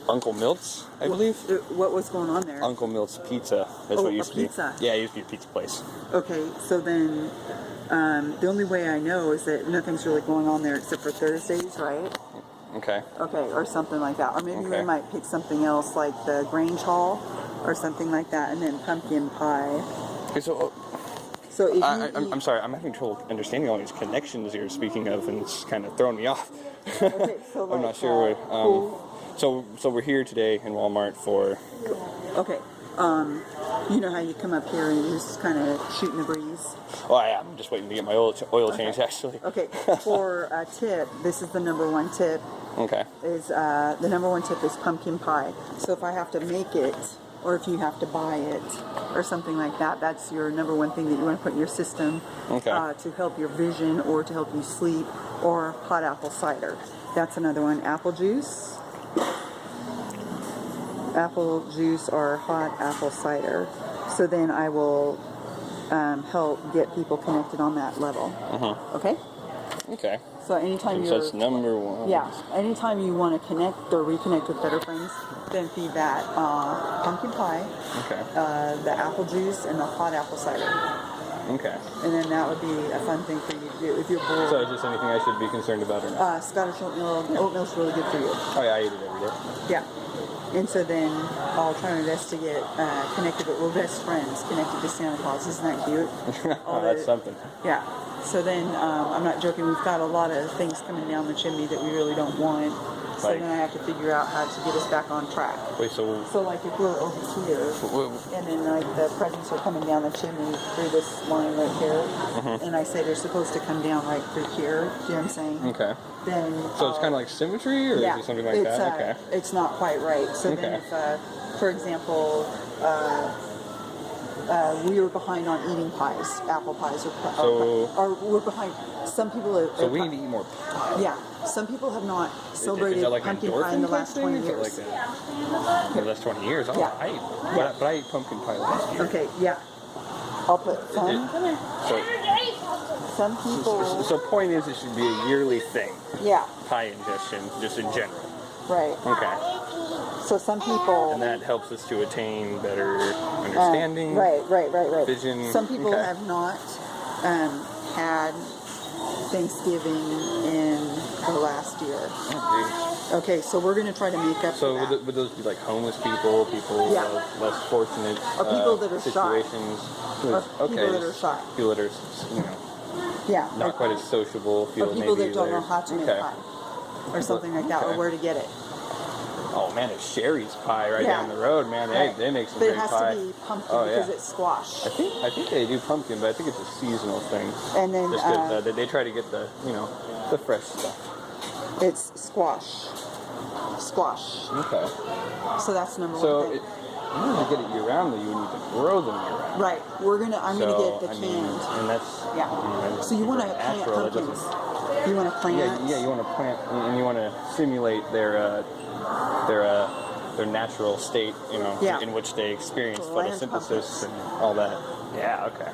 Uncle Milt's, I believe. What was going on there? Uncle Milt's Pizza. That's what it used to pizza. be. Yeah, it used to be a pizza place. Okay, so then the only way I know is that nothing's really going on there except for Thursdays, right? Okay. Okay, or something like that. Or maybe we Okay. might pick something else like the Grange Hall or something like that, and then pumpkin pie. Okay, so So if you I'm sorry, I'm having trouble understanding all these connections you're speaking of, and it's kind of throwing me off. okay, so like, I'm not sure what. So we're here today in Walmart for. Okay. You know how you come up here and you're just kind of shooting the breeze? Oh, I'm just waiting to get my oil change, actually. Okay. For a tip, this is the number one tip. Okay. Is the number one tip is pumpkin pie. So if I have to make it, or if you have to buy it, or something like that, that's your number one thing that you want to put in your system to help your vision or to help you sleep, or hot apple cider. That's another one. Apple juice. Apple juice or hot apple cider. So then I will help get people connected on that level. Okay? Okay. So anytime So you're... that's number one. Yeah. Anytime you want to connect or reconnect with better friends, then feed that pumpkin pie, the apple juice, and the hot apple cider. Okay. And then that would be a fun thing for you to do if you're bored. So is this anything I should be concerned about or not? Scottish oatmeal. Oatmeal's really good for you. Oh yeah, I eat it every day. Yeah. And so then I'll try my best to get connected, but we're best friends, connected to Santa Claus. Isn't that cute? Oh, that's something. Yeah. So then, I'm not joking, we've got a lot of things coming down the chimney that we really don't want. So Like- then I have to figure out how to get us back on track. Wait, so So like if we're over here, and then like the presents are coming down the chimney through this line right here, and I say they're supposed to come down right through here, do you know what I'm saying? okay. Then So it's kind of like symmetry, or is it something like that? Okay. It's not quite right. So then if, for example, we were behind on eating pies, apple pies, or we're behind. Some people are. So we need to eat more pie. Yeah, some people have not celebrated Is that like pumpkin an pie in the endorphin last type 20 thing? years. Is it like the last 20 years? Oh, Yeah. But I ate pumpkin pie last year. Okay, yeah. I'll put some. Some people. So point is, it should be a yearly thing. Yeah. Pie ingestion, just in general. Right. Okay. So some people. And that helps us to attain better understanding. Right. Vision. Some people have not had Thanksgiving in the last year. Oh, Okay, so we're going to try to make up so for that. would those be like homeless people, people less fortunate Or people that are shy. situations? Or people that are shy. People that are, not quite as sociable. Or people maybe that don't know they're- how to make pie. Or something like that, or where to get it. Oh man, there's Sherry's pie right down the road, man. They make some But great it has pie. to be pumpkin because it's squash. I think they do pumpkin, but I think it's a seasonal thing. And then Just 'cause, they try to get the the fresh stuff. it's squash. Okay. So that's number one So thing. in order to get it year round, though, you need to grow them year round. Right. I'm gonna get the canned. And that's So you want to plant natural. It pumpkins. doesn't- You want to plant. Yeah, you want to plant and you want to simulate their natural state, in which they experience Plant photosynthesis and all that. Yeah, okay.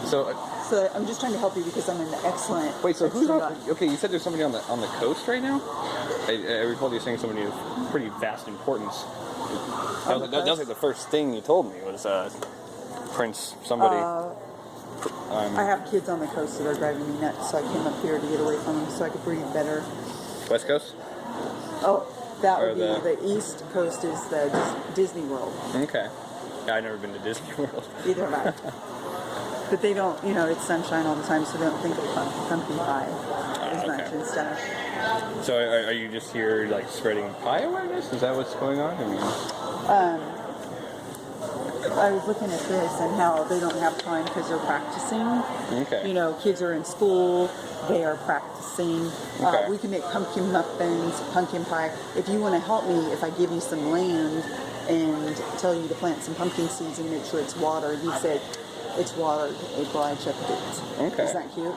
So So I'm just trying to help you because I'm an excellent. wait, so who's expert on? Okay, you said there's somebody on the coast right now. I recall you saying somebody of pretty vast importance. That was like the first thing you told me was Prince somebody. I have kids on the coast that are driving me nuts, so I came up here to get away from them so I could breathe better. West Coast. Oh, that Or would be the East Coast is the Disney World. Okay. Yeah, I've never been to Disney World. Either have I. But they don't, it's sunshine all the time, so they don't think of pumpkin pie as much and stuff. So are you just here like spreading pie awareness? Is that what's going on? I mean, I was looking at this and how they don't have time because they're practicing. okay. Kids are in school, they are practicing. Okay. We can make pumpkin muffins, pumpkin pie. If you want to help me, if I give you some land and tell you to plant some pumpkin seeds and make sure it's watered, you said it's watered, April, I checked it. Okay. Isn't that cute?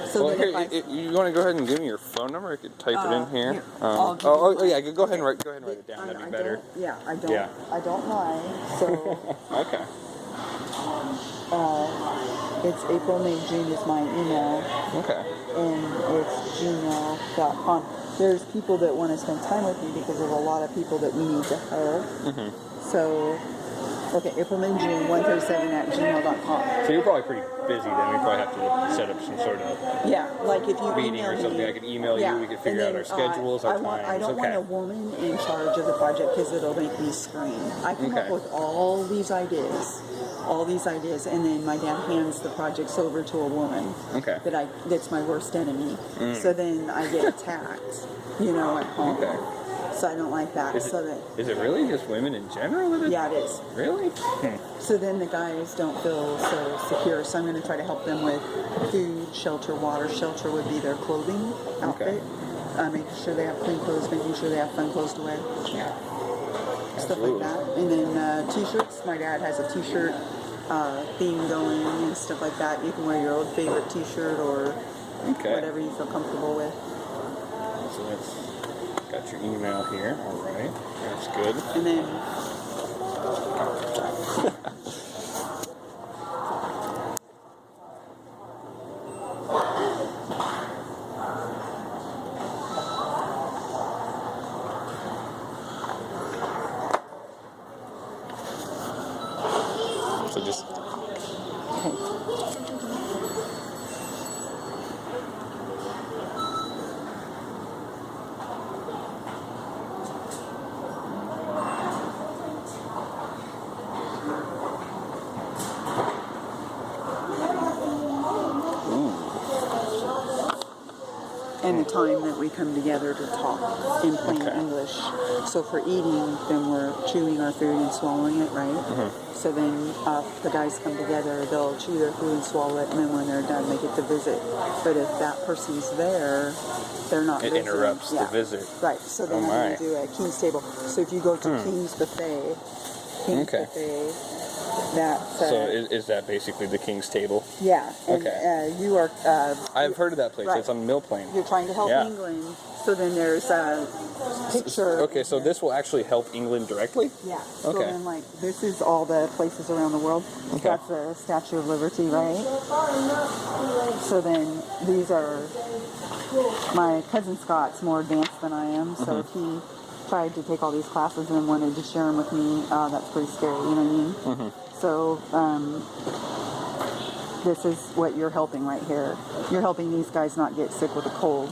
So Well, then here, you want to go ahead and give me your phone number? I could type it in here. I'll give you Yeah. Go ahead and write it down. That'd be better. I don't lie. So Okay. It's April, May, June is my email, Okay. and it's gmail.com. There's people that want to spend time with me because there's a lot of people that we need to help. So, okay, April, May, June, 137 at gmail.com. So you're probably pretty busy then. We probably have to set up some sort of Yeah, like if you meeting email or something. me, I could email yeah, you. We could and figure out then, our schedules, our times. I don't want a woman in charge of the project because it'll make me scream. I come up Okay. with all these ideas, and then my dad hands the projects over to a woman. Okay. That's my worst enemy. So then I get attacked, at home. Okay. So I don't like that. Is it really just women in general? Yeah, it is. Really? So then the guys don't feel so secure. So I'm going to try to help them with food, shelter, water. Shelter would be their clothing outfit. Making sure they have clean clothes, making sure they have fun clothes to wear. Yeah. Stuff like that. And then t-shirts. My dad has a t-shirt theme going and stuff like that. You can wear your old favorite t-shirt or whatever you feel comfortable with. So that's got your email here. All right. That's good. And then So just and the time that we come together to talk in plain English. So for eating, then we're chewing our food and swallowing it, right? So then the guys come together, they'll chew their food and swallow it, and then when they're done, they get to visit. But if that person's there, they're not it visiting. interrupts the visit. Right, so then I'm going to do a King's Table. So if you go to King's Buffet, Buffet, that's... so is that basically the King's Table? Yeah, and you are... I've heard of that place. Right. It's on Mill Plain. You're trying to help England, so then there's a picture... Okay, so this will actually help England directly? Yeah, so then this is all the places around the world. Okay. That's the Statue of Liberty, right? So then these are... My cousin Scott's more advanced than I am, so if he tried to take all these classes and wanted to share them with me, that's pretty scary, you know what I mean? So, this is what you're helping right here. You're helping these guys not get sick with a cold.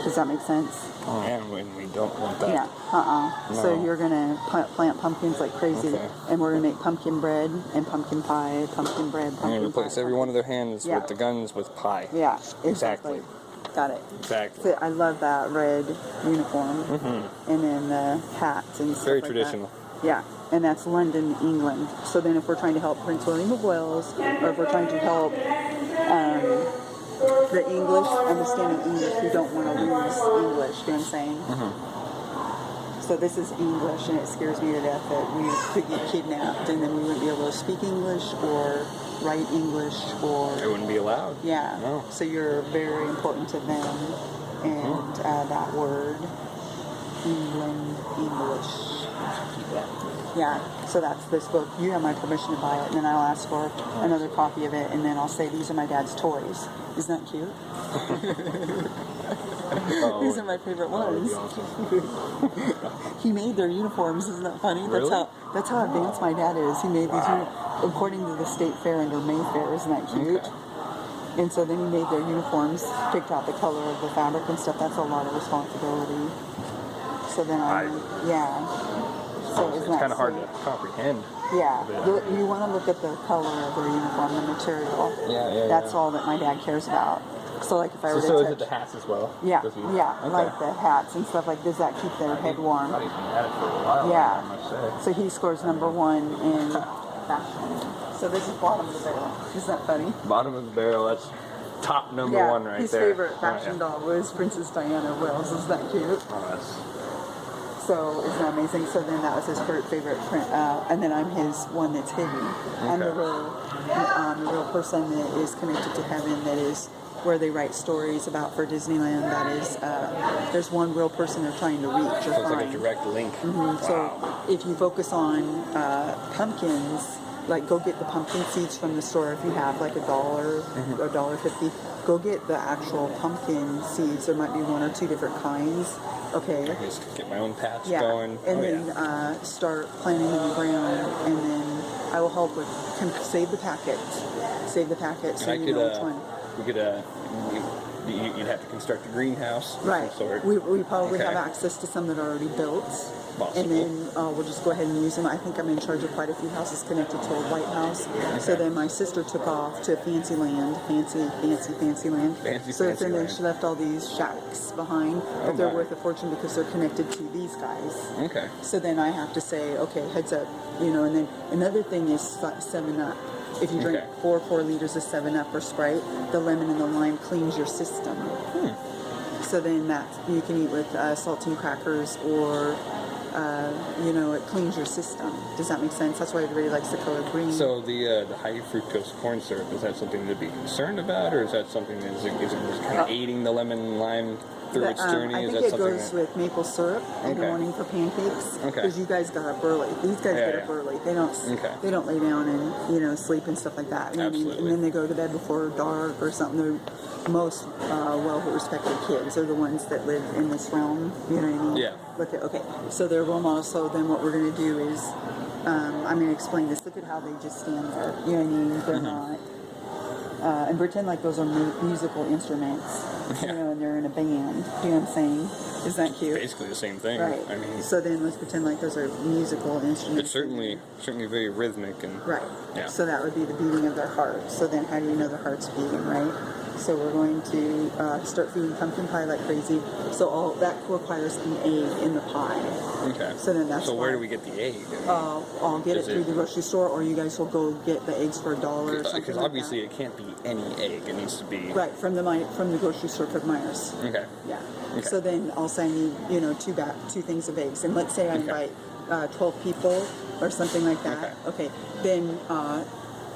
Does that make sense? Oh, yeah, and we don't want that. Yeah, No. So you're going to plant pumpkins like crazy, and we're going to make pumpkin bread and pumpkin pie, pumpkin bread, pumpkin And replace pie. every one of their hands with the guns with pie. Yeah, Exactly. Got it. Exactly. So I love that red uniform, and then the hats and stuff Very like traditional. That. Yeah, and that's London, England. So then if we're trying to help Prince William of Wales, or if we're trying to help the English, understanding English, who don't want to lose English, you know what I'm saying? So this is English, and it scares me to death that we could get kidnapped, and then we wouldn't be able to speak English, or write English, or... It wouldn't be allowed. Yeah. No. So you're very important to them, and that word, England, English. Yeah. So that's this book. You have my permission to buy it, and then I'll ask for another copy of it, and then I'll say these are my dad's toys. Isn't that cute? These are my favorite ones. He made their uniforms. Isn't that funny? Really? That's how advanced my dad is. He made these according to the state fair under Mayfair. Isn't that cute? Okay. And so then he made their uniforms, picked out the color of the fabric and stuff. That's a lot of responsibility. So then So It's kind of hard to comprehend. Yeah, you want to look at the color of their uniform, the material. Yeah. That's all that my dad cares about. So like if I were to So touch, is it the hats as well? yeah, Okay. like the hats and stuff like, does that keep their head warm? He's been at it for a while. Yeah. I must say. So he scores #1 in fashion. So this is bottom of the barrel. Isn't that funny? Bottom of the barrel. That's top number one right his there. favorite fashion doll was Princess Diana of Wales. Isn't that cute? Oh, that's... So isn't that amazing? So then that was his favorite print, and then I'm his one that's hidden. I'm the real person that is connected to heaven. That is where they write stories about for Disneyland. That is, there's one real person they're trying to reach or So it's like a find. direct link. So if you focus on pumpkins, like go get the pumpkin seeds from the store if you have like $1 or $1.50. Go get the actual pumpkin seeds. There might be 1 or 2 different kinds. Okay. I just get my own patch Yeah. going. And then start planting in the ground, and then I will help with save the packet. Save the packet so you know which one. We could you'd have to construct a greenhouse of Right. some sort. We probably Okay. have access to some that are already built. Possible. And then we'll just go ahead and use them. I think I'm in charge of quite a few houses connected to a White House. So Okay. then my sister took off to fancy land, fancy land. So Fancy then land. she left all these shacks behind, but they're my. worth a fortune because they're connected to these guys. Okay. So then I have to say, okay, heads up, and then another thing is 7-Up. If you drink Okay. 4 liters of 7-Up or Sprite, the lemon and the lime cleans your system. So then that you can eat with saltine crackers or, it cleans your system. Does that make sense? That's why everybody likes the color green. So the high fructose corn syrup, is that something to be concerned about, or is that something that is it just kind of aiding the lemon and lime through its journey? I Is think that it something goes that, with maple syrup in the Okay. morning for pancakes. Okay. Because you guys got up early. These guys Yeah, get up yeah. early. They don't. Okay. They don't lay down and sleep and stuff like that. You know what I mean? Absolutely. And then they go to bed before dark or something. They're most well-respected kids are the ones that live in this realm. You know what I mean? Yeah. Okay. So they're role models. So then what we're going to do is, I'm going to explain this. Look at how they just stand there. You know what I mean? They're not. And pretend like those are musical instruments. Yeah. And they're in a band. Do you know what I'm saying? Is that cute? basically the same thing? Right. I mean, so then let's pretend like those are musical instruments. it's certainly very rhythmic and Right. Yeah. So that would be the beating of their heart. So then how do you know their heart's beating, right? So we're going to start feeding pumpkin pie like crazy. So all that requires an egg in the pie. Okay. So then that's So where why- do we get the egg? I'll get it Is through it- the grocery store, or you guys will go get the eggs for $1 or something. Because like obviously that. it can't be any egg. It needs to be Right, from the grocery store for Myers. Okay. Yeah. Okay. So then I'll say I need, 2 things of eggs, and let's say I invite 12 people or something like that. Okay. Then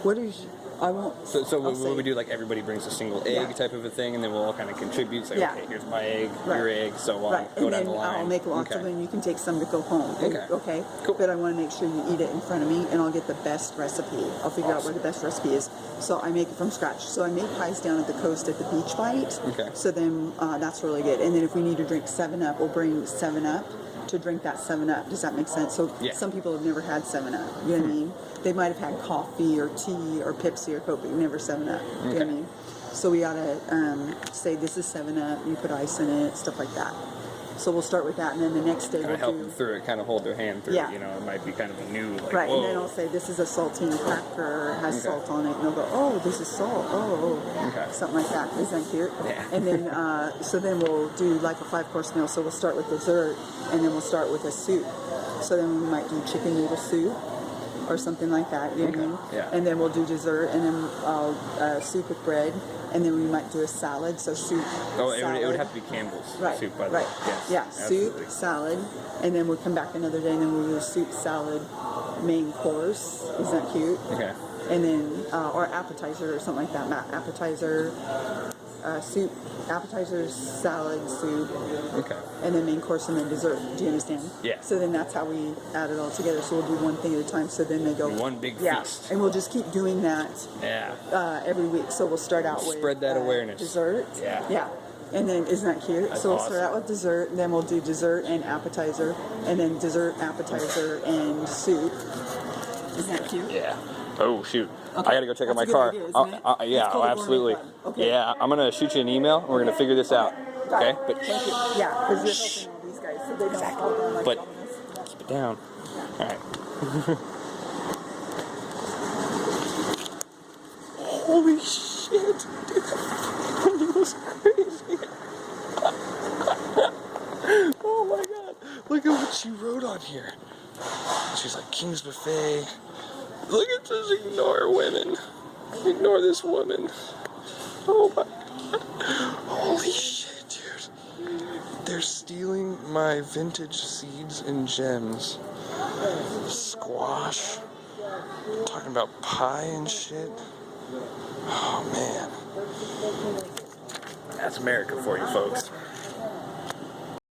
what is I won't. So I'll what say- we do, like everybody brings a single egg Yeah. type of a thing, and then we'll all kind of contribute. Say, Yeah. okay, here's my egg, Right. your egg, so on. Right, Go and down then the line. I'll make lots okay. of them. You can take some to go home. Okay. Cool. But I want to make sure you eat it in front of me, and I'll get the best recipe. I'll figure out Awesome. where the best recipe is. So I make it from scratch. So I make pies down at the coast at the Beach Bite. Okay. So then that's really good. And then if we need to drink 7-Up, we'll bring 7-Up to drink that 7-Up. Does that make sense? So Yeah. some people have never had 7-Up. You know what I mean? They might have had coffee or tea or Pepsi or Coke, but never 7-Up. You know what I Okay. mean? So we ought to say this is 7-Up. You put ice in it, stuff like that. So we'll start with that, and then the next day Kind we'll of help do them through it, kind of hold their hand through Yeah. it. It might be kind of a new, like, right, whoa. and then I'll say this is a saltine cracker, it has Okay. salt on it, and they'll go, oh, this is salt, Okay. something like that. Isn't that cute? Yeah. And then so then we'll do like a 5-course meal. So we'll start with dessert, and then we'll start with a soup. So then we might do chicken noodle soup or something like that. You know what I mean? Yeah. And then we'll do dessert, and then soup with bread, and then we might do a salad. So soup. Oh, it salad. would have to be Campbell's Right, soup, by the right. way. Yes, Yeah, absolutely. soup, salad, and then we'll come back another day, and then we'll do soup, salad, main course. Isn't that cute? Okay. And then, or appetizer or something like that. Appetizer, soup, appetizer, salad, soup, Okay. and then main course, and then dessert. Do you understand? Yeah. So then that's how we add it all together. So we'll do one thing at a time. So then they go One big yeah. feast. And we'll just keep doing that Yeah. every week. So we'll start out with Spread that awareness. dessert. Yeah. Yeah. And then isn't that cute? That's So we'll start awesome. out with dessert, and then we'll do dessert and appetizer, and then dessert, appetizer, and soup. Isn't that cute? Yeah. Oh, shoot. Okay. I gotta go check out That's my a good car. idea, isn't it? Yeah, It's called a gourmet absolutely. club. Okay. Yeah, I'm gonna shoot you an email. We're gonna figure this out. Got Okay? it. But Thank you. Yeah, because you're helping all these guys, so they don't fall down like But- dominoes. keep it down. All right. Holy shit, dude! That was crazy. Oh my god! Look at what she wrote on here. She's like King's Buffet. Look at this. Ignore women. Ignore this woman. Oh my god! Holy shit, dude! They're stealing my vintage seeds and gems. Squash. Talking about pie and shit. Oh man. That's America for you folks.